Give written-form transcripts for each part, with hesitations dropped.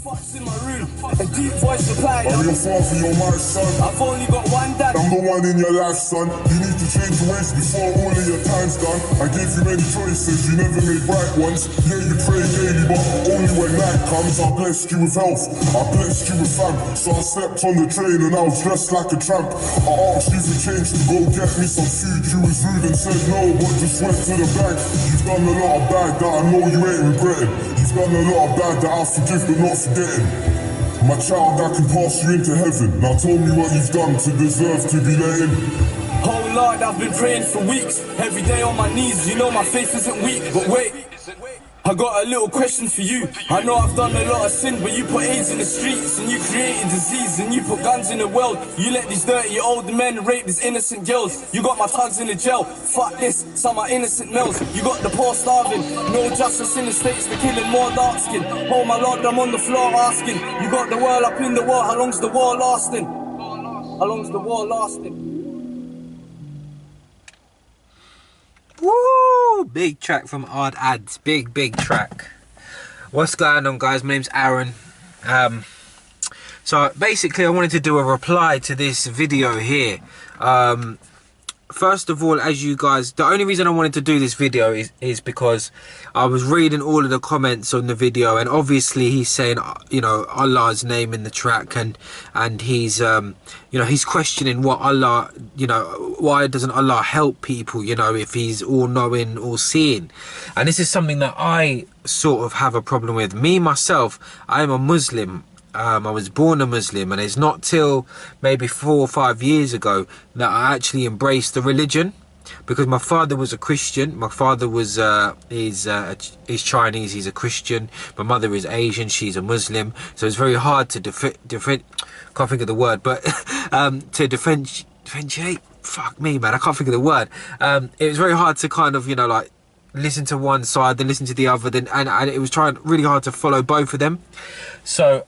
Fuck's in my room, a deep voice replied, I'm your father, you're my son. I've only got one dad. I'm the one in your life, son. You need to change your ways before all of your time's done. I gave you many choices, you never made right ones. Yeah, you pray daily, but only when night comes. I blessed you with health, I blessed you with fam. So I slept on the train and I was dressed like a tramp. I asked you for change to go get me some food. You was rude and said no, but just went to the bank. You've done a lot of bad that I know you ain't regretting. You've done a lot of bad that I forgive but not forgetting. My child, I can pass you into heaven. Now tell me what you've done to deserve to be let in. Oh Lord, I've been praying for weeks, every day on my knees. You know my faith isn't weak, but wait, I got a little question for you. I know I've done a lot of sin, but you put AIDS in the streets and you created disease and you put guns in the world. You let these dirty old men rape these innocent girls. You got my thugs in the jail. Fuck this, some are innocent males. You got the poor starving, no justice in the states, they're killing more dark skin. Oh my Lord, I'm on the floor asking. You got the world up in the war, how long's the war lasting? How long's the war lasting? Woo! Big track from Ard Adz. Big track. What's going on, guys? My name's Aaron. So basically I wanted to do a reply to this video here. First of all, as you guys, the only reason I wanted to do this video is because I was reading all of the comments on the video, and obviously he's saying, you know, Allah's name in the track, and he's you know, he's questioning what Allah, you know, why doesn't Allah help people, you know, if he's all knowing, all seeing. And this is something that I sort of have a problem with. Me myself, I am a Muslim. I was born a Muslim, and it's not till maybe 4 or 5 years ago that I actually embraced the religion, because my father was a Christian. My father was is Chinese, he's a Christian. My mother is Asian, she's a Muslim. So it's very hard to can't think of the word, but to differentiate. Fuck me, man, I can't think of the word. It was very hard to kind of, you know, like, listen to one side, then listen to the other, then and it was trying really hard to follow both of them. So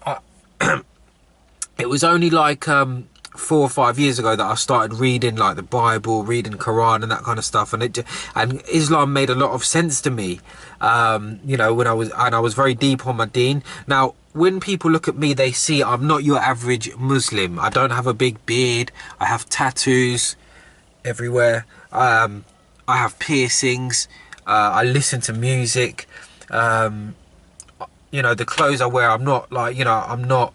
it was only like 4 or 5 years ago that I started reading like the Bible, reading Quran and that kind of stuff, and Islam made a lot of sense to me. You know, when I was very deep on my deen. Now, when people look at me, they see I'm not your average Muslim. I don't have a big beard. I have tattoos everywhere. I have piercings. I listen to music. You know, the clothes I wear, I'm not like, you know, I'm not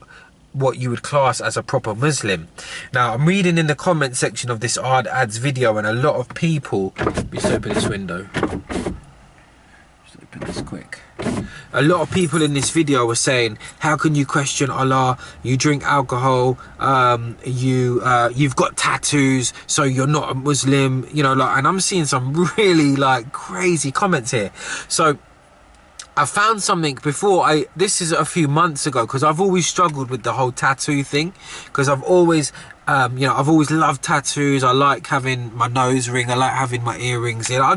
what you would class as a proper Muslim. Now, I'm reading in the comment section of this Ard Adz video, and a lot of people, just open this window, just open this quick. A lot of people in this video were saying, how can you question Allah? You drink alcohol, you've got tattoos, so you're not a Muslim, you know, like, and I'm seeing some really like crazy comments here. So I found something before this is a few months ago, because I've always struggled with the whole tattoo thing, because I've always you know, I've always loved tattoos. I like having my nose ring, I like having my earrings, you know.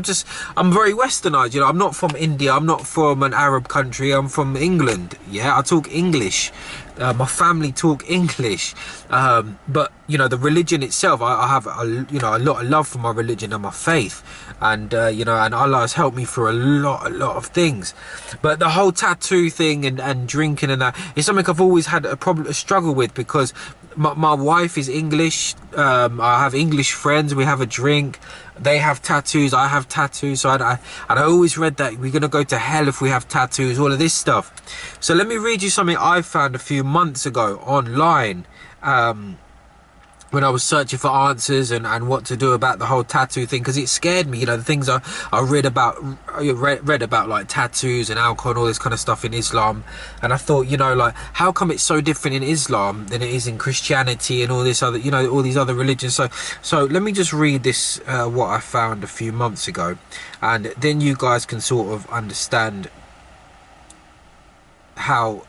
I'm very westernized, you know. I'm not from India, I'm not from an Arab country, I'm from England. Yeah, I talk English, my family talk English, but you know, the religion itself, I have you know, a lot of love for my religion and my faith, and you know, and Allah has helped me for a lot of things. But the whole tattoo thing and drinking and that is something I've always had a struggle with, because my wife is English. I have English friends, we have a drink, they have tattoos, I have tattoos, so I always read that we're gonna go to hell if we have tattoos, all of this stuff. So let me read you something I found a few months ago online, when I was searching for answers and what to do about the whole tattoo thing, because it scared me, you know, the things I read about like tattoos and alcohol and all this kind of stuff in Islam. And I thought, you know, like, how come it's so different in Islam than it is in Christianity and all this other, you know, all these other religions. So let me just read this, what I found a few months ago, and then you guys can sort of understand how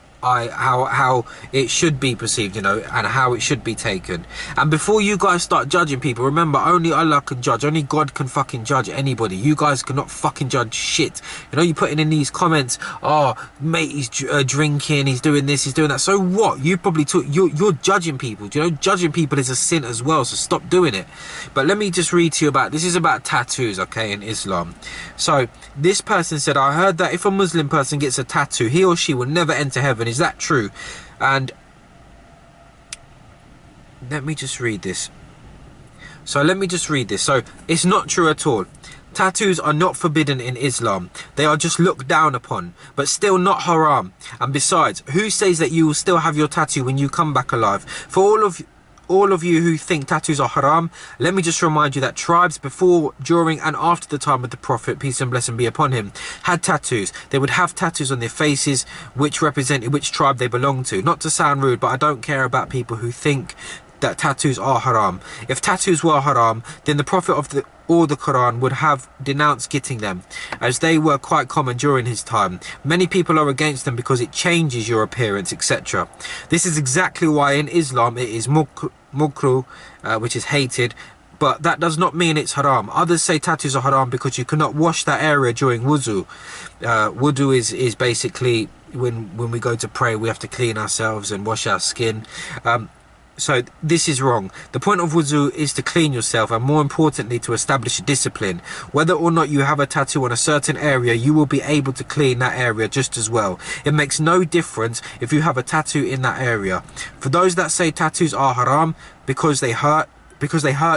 it should be perceived, you know, and how it should be taken. And before you guys start judging people, remember, only Allah can judge, only God can fucking judge anybody. You guys cannot fucking judge shit. You know, you're putting in these comments, oh mate, he's drinking, he's doing this, he's doing that. So what? You probably you're judging people. Do you know, judging people is a sin as well, so stop doing it. But let me just read to you about, this is about tattoos, okay, in Islam. So this person said, I heard that if a Muslim person gets a tattoo, he or she will never enter heaven. Is that true? And let me just read this. So it's not true at all. Tattoos are not forbidden in Islam. They are just looked down upon, but still not haram. And besides, who says that you will still have your tattoo when you come back alive? For all of you who think tattoos are haram, let me just remind you that tribes before, during and after the time of the Prophet, peace and blessing be upon him, had tattoos. They would have tattoos on their faces which represented which tribe they belonged to. Not to sound rude, but I don't care about people who think that tattoos are haram. If tattoos were haram, then the Prophet of the Quran would have denounced getting them, as they were quite common during his time. Many people are against them because it changes your appearance, etc. This is exactly why in Islam it is mukruh, which is hated, but that does not mean it's haram. Others say tattoos are haram because you cannot wash that area during wudu. Wudu is basically when we go to pray, we have to clean ourselves and wash our skin. So this is wrong. The point of wudu is to clean yourself, and more importantly to establish a discipline. Whether or not you have a tattoo on a certain area, you will be able to clean that area just as well. It makes no difference if you have a tattoo in that area. For those that say tattoos are haram because they hurt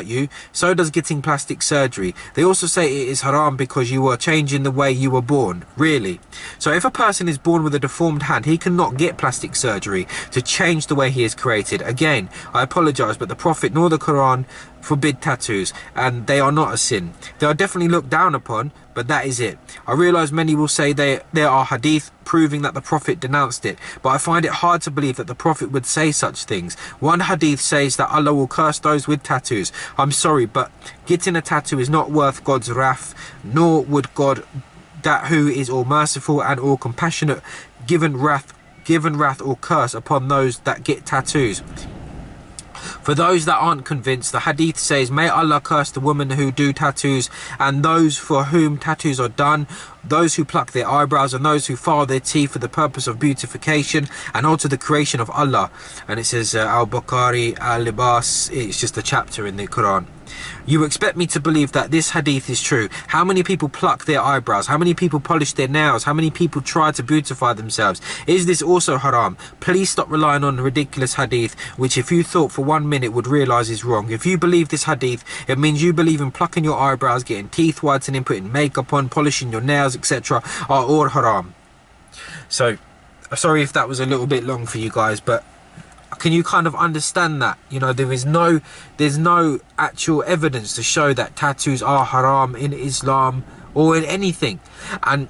you, so does getting plastic surgery. They also say it is haram because you are changing the way you were born. Really? So if a person is born with a deformed hand, he cannot get plastic surgery to change the way he is created. Again, I apologize, but the Prophet nor the Quran forbid tattoos, and they are not a sin. They are definitely looked down upon, but that is it. I realize many will say there are hadith proving that the Prophet denounced it, but I find it hard to believe that the Prophet would say such things. One hadith says that Allah will curse those with tattoos. I'm sorry, but getting a tattoo is not worth God's wrath, nor would God, that who is all merciful and all compassionate, given wrath or curse upon those that get tattoos. For those that aren't convinced, the hadith says, may Allah curse the women who do tattoos and those for whom tattoos are done, those who pluck their eyebrows and those who file their teeth for the purpose of beautification and alter the creation of Allah. And it says Al-Bukhari, Al-Libas, it's just a chapter in the Quran. You expect me to believe that this hadith is true. How many people pluck their eyebrows? How many people polish their nails? How many people try to beautify themselves? Is this also haram? Please stop relying on ridiculous hadith, which if you thought for 1 minute would realize is wrong. If you believe this hadith, it means you believe in plucking your eyebrows, getting teeth whitening, putting makeup on, polishing your nails, etc. are all haram. So, sorry if that was a little bit long for you guys, but can you kind of understand that? You know, there's no actual evidence to show that tattoos are haram in Islam or in anything. And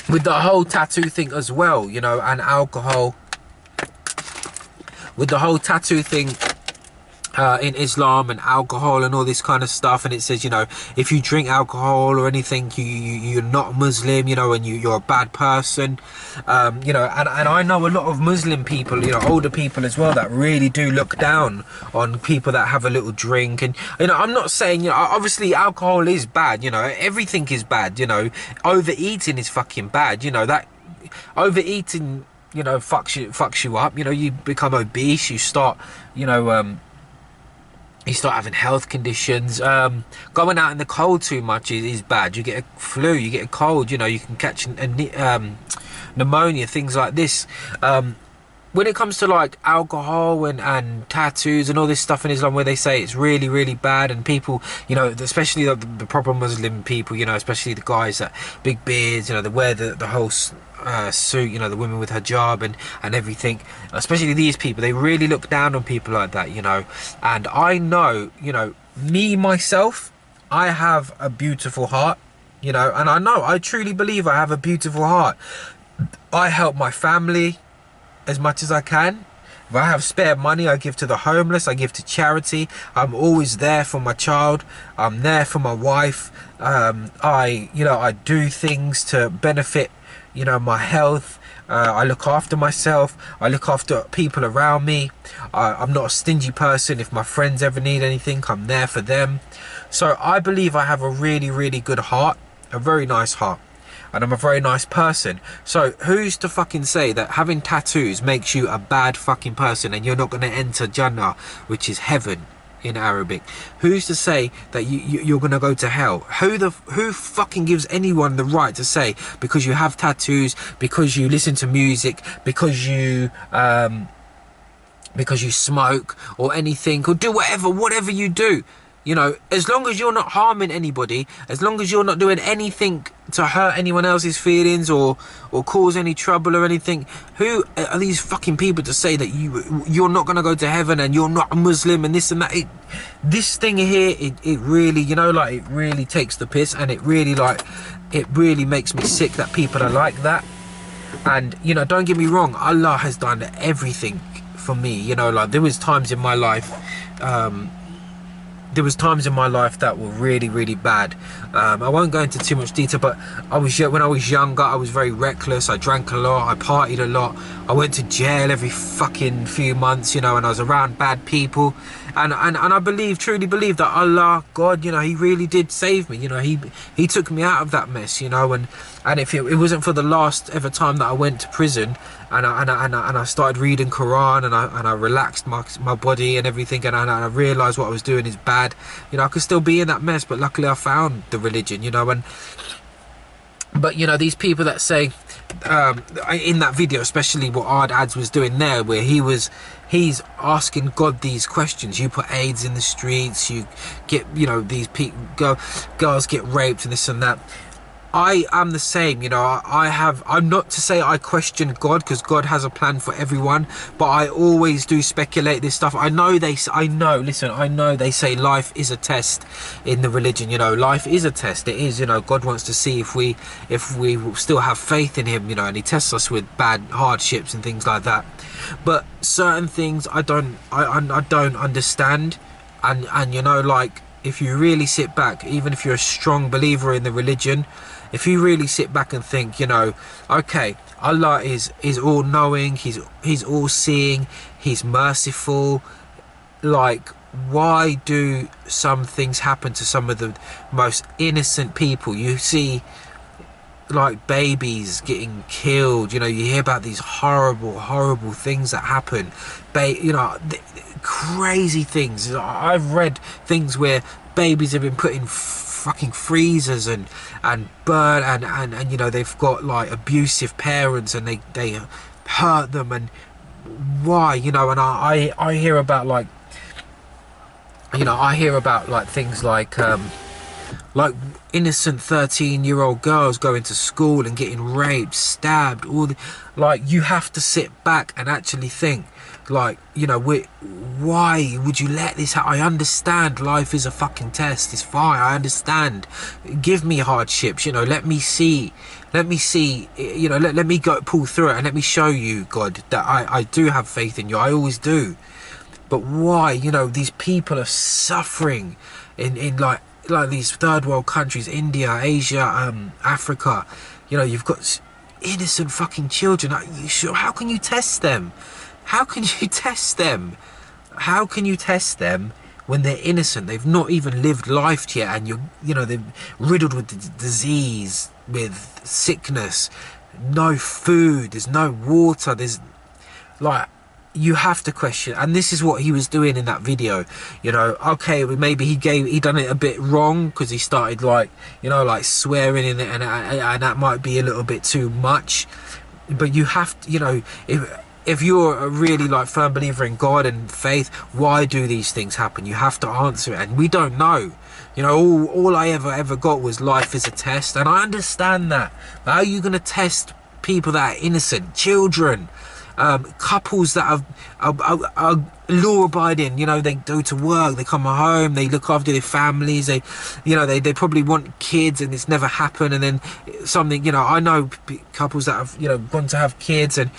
with the whole tattoo thing as well, you know, and alcohol, with the whole tattoo thing in Islam and alcohol and all this kind of stuff, and it says, you know, if you drink alcohol or anything, you're not Muslim, you know, and you're a bad person, you know, and I know a lot of Muslim people, you know, older people as well, that really do look down on people that have a little drink. And, you know, I'm not saying, you know, obviously alcohol is bad, you know, everything is bad, you know, overeating is fucking bad, you know, that overeating, you know, fucks you up, you know, you become obese, you start, you know, you start having health conditions. Going out in the cold too much is bad. You get a flu, you get a cold, you know, you can catch pneumonia, things like this. When it comes to like alcohol and tattoos and all this stuff in Islam, where they say it's really, really bad, and people, you know, especially the proper Muslim people, you know, especially the guys that big beards, you know, they wear the whole suit, you know, the women with hijab and everything, especially these people, they really look down on people like that, you know. And I know, you know, me myself, I have a beautiful heart, you know, and I truly believe I have a beautiful heart. I help my family as much as I can. If I have spare money, I give to the homeless, I give to charity. I'm always there for my child, I'm there for my wife. I do things to benefit, you know, my health. I look after myself, I look after people around me. I'm not a stingy person. If my friends ever need anything, I'm there for them. So I believe I have a really, really good heart, a very nice heart, and I'm a very nice person. So who's to fucking say that having tattoos makes you a bad fucking person and you're not going to enter Jannah, which is heaven? in Arabic. Who's to say that you're gonna go to hell? Who fucking gives anyone the right to say, because you have tattoos, because you listen to music, because you smoke or anything, or do whatever you do, you know, as long as you're not harming anybody, as long as you're not doing anything to hurt anyone else's feelings or cause any trouble or anything, who are these fucking people to say that you're not going to go to heaven and you're not a Muslim and this and that? This thing here, it really, you know, like, it really takes the piss, and it really makes me sick that people are like that. And, you know, don't get me wrong, Allah has done everything for me, you know, like, there was times in my life that were really bad. I won't go into too much detail, but when I was younger, I was very reckless. I drank a lot, I partied a lot, I went to jail every fucking few months, you know, and I was around bad people. And I truly believe that Allah, God, you know, he really did save me. You know, he took me out of that mess, you know. And if it wasn't for the last ever time that I went to prison, and I started reading Quran, and I relaxed my body and everything, and I realized what I was doing is bad, you know, I could still be in that mess, but luckily I found the religion, you know. But you know, these people that say in that video, especially what Ard Adz was doing there, where he's asking God these questions. You put AIDS in the streets, you get, you know, these girls get raped and this and that. I am the same, you know. I'm not to say I question God, because God has a plan for everyone, but I always do speculate this stuff. I know they say life is a test in the religion, you know. Life is a test, it is, you know. God wants to see if we still have faith in him, you know, and he tests us with bad hardships and things like that. But certain things I don't understand, and you know, like, if you really sit back, even if you're a strong believer in the religion, if you really sit back and think, you know, okay, Allah is all knowing, he's all seeing, he's merciful, like, why do some things happen to some of the most innocent people? You see, like, babies getting killed, you know, you hear about these horrible things that happen, you know, crazy things. I've read things where babies have been put in fucking freezers and burn, and you know, they've got like abusive parents, and they hurt them, and why, you know. And I hear about, like, you know, I hear about like things like innocent 13-year-old girls going to school and getting raped, stabbed, like, you have to sit back and actually think, like, you know, why would you let this happen? I understand life is a fucking test, it's fine, I understand, give me hardships, you know, let me see, you know, let me go pull through it, and let me show you, God, that I do have faith in you, I always do. But why, you know, these people are suffering in like these third world countries, India, Asia, Africa, you know, you've got innocent fucking children. How can you test them? How can you test them? How can you test them when they're innocent? They've not even lived life yet, and you know, they're riddled with disease, with sickness, no food, there's no water, there's, like, you have to question. And this is what he was doing in that video, you know. Okay, maybe he done it a bit wrong, because he started, like, you know, like, swearing in it, and that might be a little bit too much. But you have to, you know, if you're a really, like, firm believer in God and faith, why do these things happen? You have to answer it, and we don't know, you know. All I ever got was life is a test, and I understand that. But how are you going to test people that are innocent, children, couples that are law-abiding, you know, they go to work, they come home, they look after their families, they, you know, they probably want kids, and it's never happened, and then something, you know, I know couples that have, you know, gone to have kids, and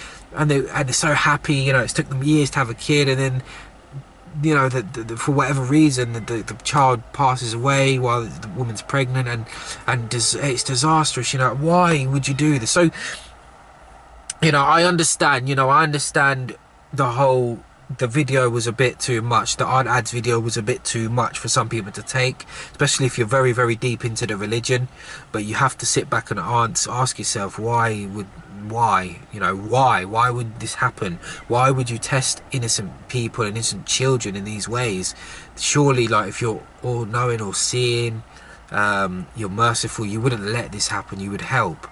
they're so happy, you know, it's took them years to have a kid, and then, you know, for whatever reason, the child passes away while the woman's pregnant, and it's disastrous, you know. Why would you do this? So, you know, I understand the whole the video was a bit too much. The Ard Adz video was a bit too much for some people to take, especially if you're very, very deep into the religion. But you have to sit back and ask yourself, why, you know, why would this happen? Why would you test innocent people and innocent children in these ways? Surely, like, if you're all knowing or seeing, you're merciful, you wouldn't let this happen, you would help.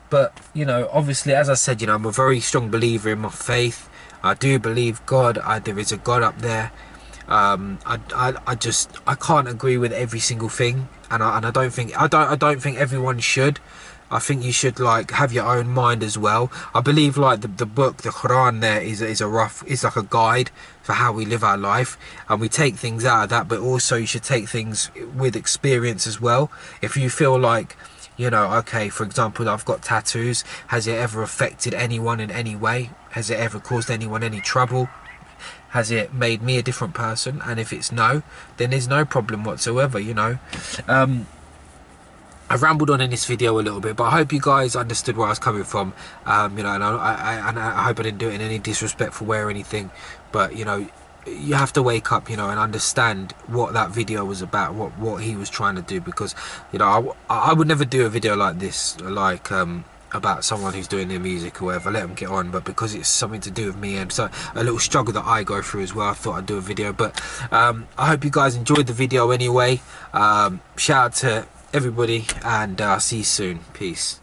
But, you know, obviously, as I said, you know, I'm a very strong believer in my faith. I do believe God. There is a God up there. I can't agree with every single thing, and I don't think everyone should. I think you should, like, have your own mind as well. I believe, like, the book, the Quran, there is like a guide for how we live our life, and we take things out of that, but also you should take things with experience as well. If you feel like, you know, okay, for example, I've got tattoos. Has it ever affected anyone in any way? Has it ever caused anyone any trouble? Has it made me a different person? And if it's no, then there's no problem whatsoever, you know. I rambled on in this video a little bit, but I hope you guys understood where I was coming from. You know, and I hope I didn't do it in any disrespectful way or anything. But, you know, you have to wake up, you know, and understand what that video was about, what he was trying to do. Because, you know, I would never do a video like this, like about someone who's doing their music or whatever. Let them get on. But because it's something to do with me and so a little struggle that I go through as well, I thought I'd do a video. But I hope you guys enjoyed the video anyway. Shout out to everybody, and I'll see you soon. Peace.